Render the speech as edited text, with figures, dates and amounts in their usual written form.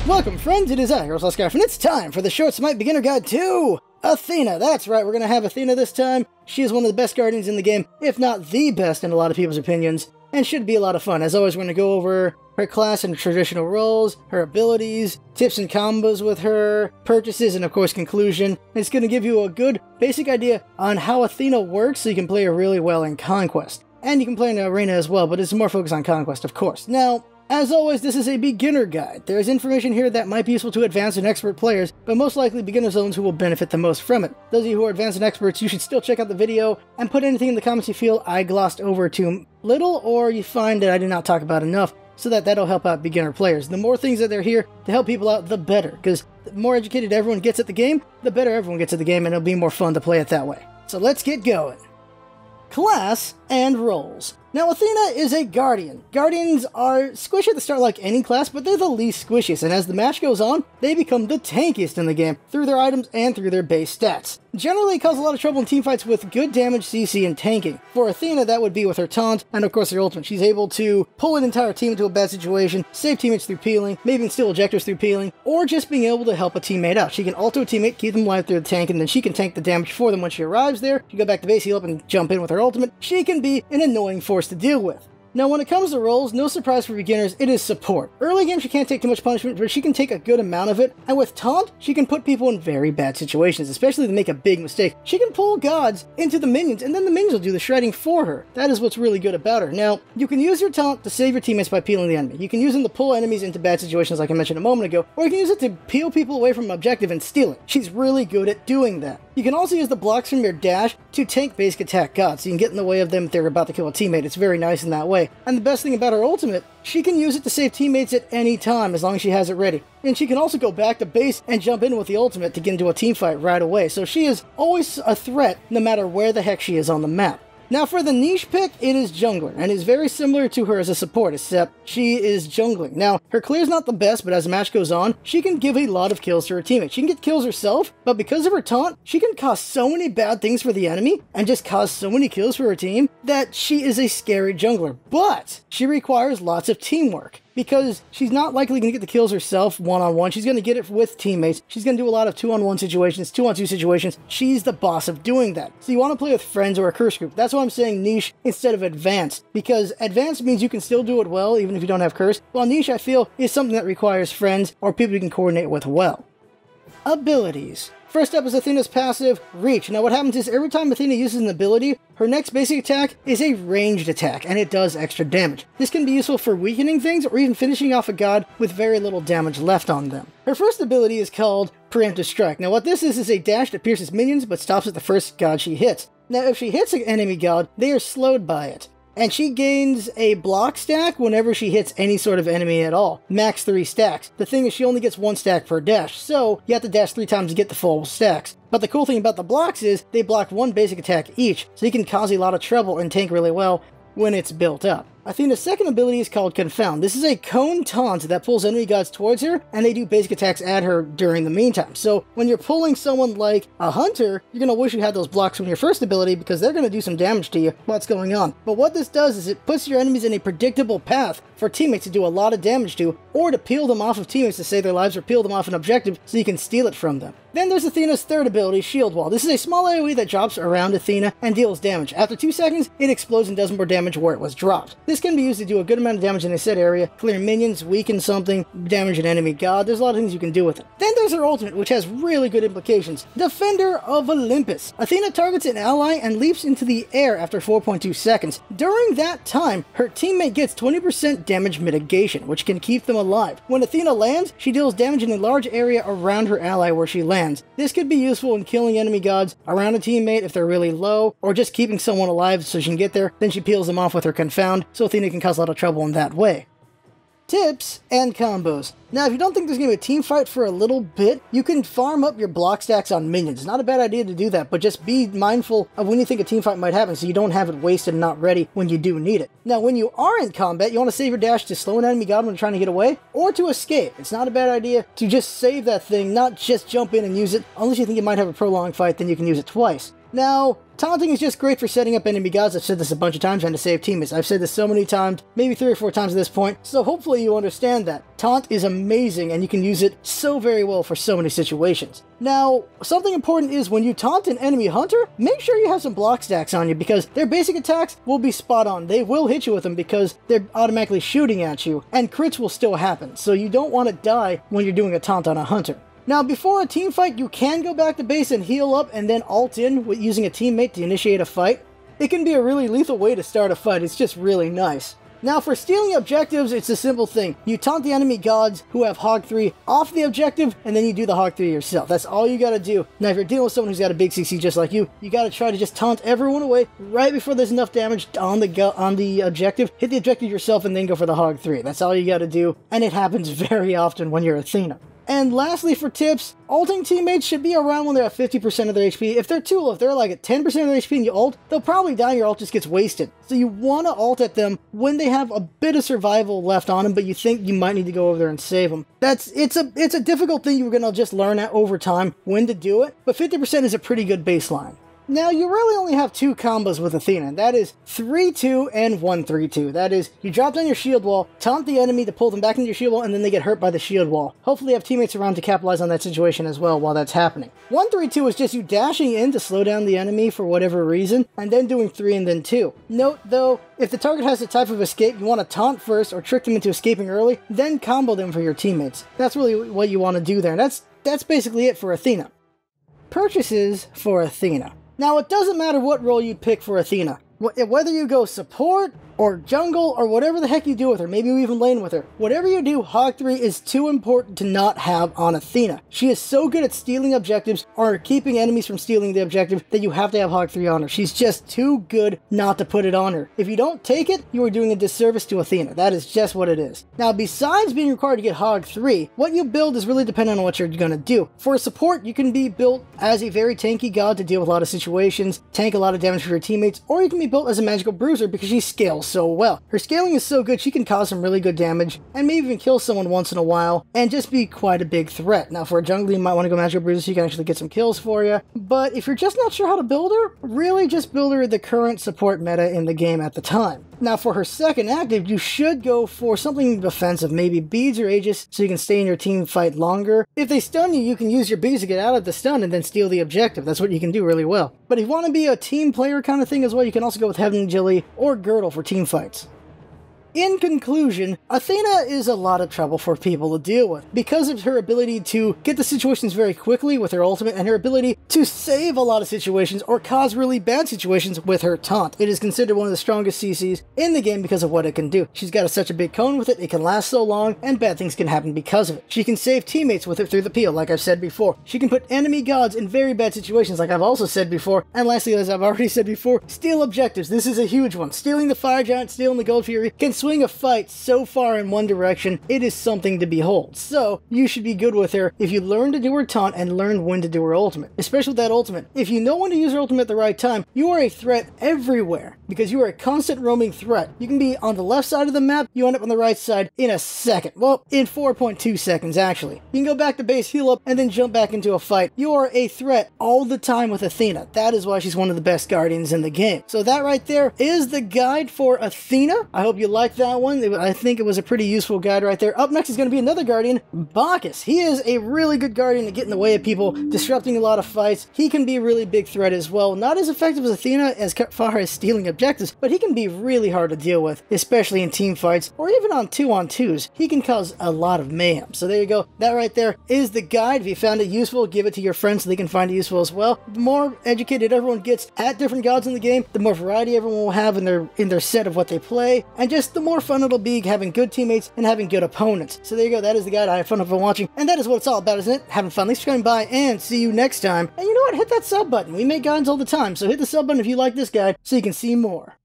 Welcome friends, it is I, LostScarf, and it's time for the short Smite beginner guide to Athena. That's right, we're going to have Athena this time. She is one of the best guardians in the game, if not the best in a lot of people's opinions, and should be a lot of fun. As always, we're going to go over her class and traditional roles, her abilities, tips and combos with her, purchases, and of course conclusion. It's going to give you a good basic idea on how Athena works so you can play her really well in Conquest. And you can play in the arena as well, but it's more focused on Conquest, of course. Now, as always, this is a beginner guide. There is information here that might be useful to advanced and expert players, but most likely beginner zones who will benefit the most from it. Those of you who are advanced and experts, you should still check out the video and put anything in the comments you feel I glossed over too little or you find that I did not talk about enough, so that'll help out beginner players. The more things that are here to help people out, the better, because the more educated everyone gets at the game, the better everyone gets at the game, and it'll be more fun to play it that way. So let's get going. Class and roles. Now, Athena is a Guardian. Guardians are squishy at the start like any class, but they're the least squishiest, and as the match goes on, they become the tankiest in the game, through their items and through their base stats. Generally, it causes a lot of trouble in teamfights with good damage, CC, and tanking. For Athena, that would be with her taunt, and of course her ultimate. She's able to pull an entire team into a bad situation, save teammates through peeling, maybe even steal objectives through peeling, or just being able to help a teammate out. She can alto a teammate, keep them alive through the tank, and then she can tank the damage for them when she arrives there. She can go back to base, heal up, and jump in with her ultimate. She can be an annoying force to deal with. Now, when it comes to roles, no surprise for beginners, it is support. Early game, she can't take too much punishment, but she can take a good amount of it, and with taunt, she can put people in very bad situations, especially if they make a big mistake. She can pull gods into the minions, and then the minions will do the shredding for her. That is what's really good about her. Now, you can use your taunt to save your teammates by peeling the enemy. You can use them to pull enemies into bad situations like I mentioned a moment ago, or you can use it to peel people away from an objective and steal it. She's really good at doing that. You can also use the blocks from your dash to tank basic attack gods, so you can get in the way of them if they're about to kill a teammate. It's very nice in that way. And the best thing about her ultimate, she can use it to save teammates at any time as long as she has it ready. And she can also go back to base and jump in with the ultimate to get into a team fight right away. So she is always a threat no matter where the heck she is on the map. Now for the niche pick, it is jungler, and is very similar to her as a support, except she is jungling. Now, her clear is not the best, but as the match goes on, she can give a lot of kills to her teammates. She can get kills herself, but because of her taunt, she can cause so many bad things for the enemy, and just cause so many kills for her team, that she is a scary jungler. But she requires lots of teamwork, because she's not likely going to get the kills herself one-on-one. She's going to get it with teammates. She's going to do a lot of 2-on-1 situations, 2-on-2 situations. She's the boss of doing that. So you want to play with friends or a curse group. That's why I'm saying niche instead of advanced, because advanced means you can still do it well even if you don't have curse, while niche, I feel, is something that requires friends or people you can coordinate with well. Abilities. First up is Athena's passive, Reach. Now what happens is every time Athena uses an ability, her next basic attack is a ranged attack, and it does extra damage. This can be useful for weakening things, or even finishing off a god with very little damage left on them. Her first ability is called Preemptive Strike. Now what this is a dash that pierces minions, but stops at the first god she hits. Now if she hits an enemy god, they are slowed by it. And she gains a block stack whenever she hits any sort of enemy at all. Max 3 stacks. The thing is, she only gets 1 stack per dash, so you have to dash 3 times to get the full stacks. But the cool thing about the blocks is, they block 1 basic attack each, so you can cause a lot of trouble and tank really well when it's built up. Athena's second ability is called Confound. This is a cone taunt that pulls enemy gods towards her, and they do basic attacks at her during the meantime. So when you're pulling someone like a hunter, you're going to wish you had those blocks from your first ability, because they're going to do some damage to you while it's going on. But what this does is it puts your enemies in a predictable path for teammates to do a lot of damage to, or to peel them off of teammates to save their lives, or peel them off an objective so you can steal it from them. Then there's Athena's third ability, Shield Wall. This is a small AoE that drops around Athena and deals damage. After 2 seconds, it explodes and does more damage where it was dropped. This can be used to do a good amount of damage in a set area, clear minions, weaken something, damage an enemy god. There's a lot of things you can do with it. Then there's her ultimate, which has really good implications. Defender of Olympus. Athena targets an ally and leaps into the air after 4.2 seconds. During that time, her teammate gets 20% damage mitigation, which can keep them alive. When Athena lands, she deals damage in a large area around her ally where she lands. This could be useful in killing enemy gods around a teammate if they're really low, or just keeping someone alive so she can get there. Then she peels them off with her Confound, so Athena can cause a lot of trouble in that way. Tips and combos. Now, if you don't think there's going to be a team fight for a little bit, you can farm up your block stacks on minions. It's not a bad idea to do that, but just be mindful of when you think a team fight might happen so you don't have it wasted and not ready when you do need it. Now, when you are in combat, you want to save your dash to slow an enemy god when trying to get away, or to escape. It's not a bad idea to just save that thing, not just jump in and use it. Unless you think you might have a prolonged fight, then you can use it twice. Now, Taunting is just great for setting up enemy gods. I've said this a bunch of times and to save teammates. I've said this so many times, maybe 3 or 4 times at this point, so hopefully you understand that. Taunt is amazing and you can use it so very well for so many situations. Now, something important is when you taunt an enemy hunter, make sure you have some block stacks on you because their basic attacks will be spot on. They will hit you with them because they're automatically shooting at you, and crits will still happen, so you don't want to die when you're doing a taunt on a hunter. Now, before a team fight, you can go back to base and heal up and then ult in with using a teammate to initiate a fight. It can be a really lethal way to start a fight. It's just really nice. Now, for stealing objectives, it's a simple thing. You taunt the enemy gods who have Hog 3 off the objective, and then you do the Hog 3 yourself. That's all you gotta do. Now, if you're dealing with someone who's got a big CC just like you gotta try to just taunt everyone away right before there's enough damage on the objective. Hit the objective yourself and then go for the Hog 3. That's all you gotta do, and it happens very often when you're Athena. And lastly, for tips, ulting teammates should be around when they're at 50% of their HP. If they're too low, if they're like at 10% of their HP and you ult, they'll probably die and your ult just gets wasted. So you want to ult at them when they have a bit of survival left on them, but you think you might need to go over there and save them. It's a difficult thing you're going to just learn at over time when to do it, but 50% is a pretty good baseline. Now, you really only have 2 combos with Athena, and that is 3-2 and 1-3-2. That is, you drop down your shield wall, taunt the enemy to pull them back into your shield wall, and then they get hurt by the shield wall. Hopefully you have teammates around to capitalize on that situation as well while that's happening. 1-3-2 is just you dashing in to slow down the enemy for whatever reason, and then doing 3 and then 2. Note, though, if the target has a type of escape, you want to taunt first or trick them into escaping early, then combo them for your teammates. That's really what you want to do there, and that's basically it for Athena. Purchases for Athena. Now, it doesn't matter what role you pick for Athena. Whether you go support, or jungle, or whatever the heck you do with her, maybe you even lane with her. Whatever you do, Hog 3 is too important to not have on Athena. She is so good at stealing objectives, or keeping enemies from stealing the objective, that you have to have Hog 3 on her. She's just too good not to put it on her. If you don't take it, you are doing a disservice to Athena. That is just what it is. Now, besides being required to get Hog 3, what you build is really dependent on what you're going to do. For support, you can be built as a very tanky god to deal with a lot of situations, tank a lot of damage for your teammates, or you can be built as a magical bruiser because she scales so well. Her scaling is so good she can cause some really good damage and maybe even kill someone once in a while and just be quite a big threat. Now, for a jungler, you might want to go magical bruiser so you can actually get some kills for you, but if you're just not sure how to build her, really just build her the current support meta in the game at the time. Now, for her second active, you should go for something defensive, maybe beads or Aegis, so you can stay in your team fight longer. If they stun you, you can use your beads to get out of the stun and then steal the objective. That's what you can do really well. But if you want to be a team player kind of thing as well, you can also go with Heavenly Jilly or Girdle for team fights. In conclusion, Athena is a lot of trouble for people to deal with because of her ability to get the situations very quickly with her ultimate and her ability to save a lot of situations or cause really bad situations with her taunt. It is considered one of the strongest CCs in the game because of what it can do. She's got such a big cone with it, it can last so long, and bad things can happen because of it. She can save teammates with it through the peel, like I've said before. She can put enemy gods in very bad situations, like I've also said before. And lastly, as I've already said before, steal objectives. This is a huge one. Stealing the Fire Giant, stealing the Gold Fury can swing a fight so far in one direction, it is something to behold. So, you should be good with her if you learn to do her taunt and learn when to do her ultimate. Especially with that ultimate. If you know when to use her ultimate at the right time, you are a threat everywhere because you are a constant roaming threat. You can be on the left side of the map, you end up on the right side in a second. Well, in 4.2 seconds actually. You can go back to base, heal up, and then jump back into a fight. You are a threat all the time with Athena. That is why she's one of the best guardians in the game. So that right there is the guide for Athena. I hope you liked that one. I think it was a pretty useful guide right there. Up next is going to be another guardian, Bacchus. He is a really good guardian to get in the way of people, disrupting a lot of fights. He can be a really big threat as well. Not as effective as Athena as far as stealing objectives, but he can be really hard to deal with, especially in team fights or even on 2-on-2s. He can cause a lot of mayhem. So there you go. That right there is the guide. If you found it useful, give it to your friends so they can find it useful as well. The more educated everyone gets at different gods in the game, the more variety everyone will have in their set of what they play, and just the more fun it'll be having good teammates and having good opponents. So there you go, that is the guide. I have fun for watching, and that is what it's all about, isn't it? Having fun. Thanks for coming by, and see you next time. And you know what? Hit that sub button. We make guides all the time, so hit the sub button if you like this guide so you can see more.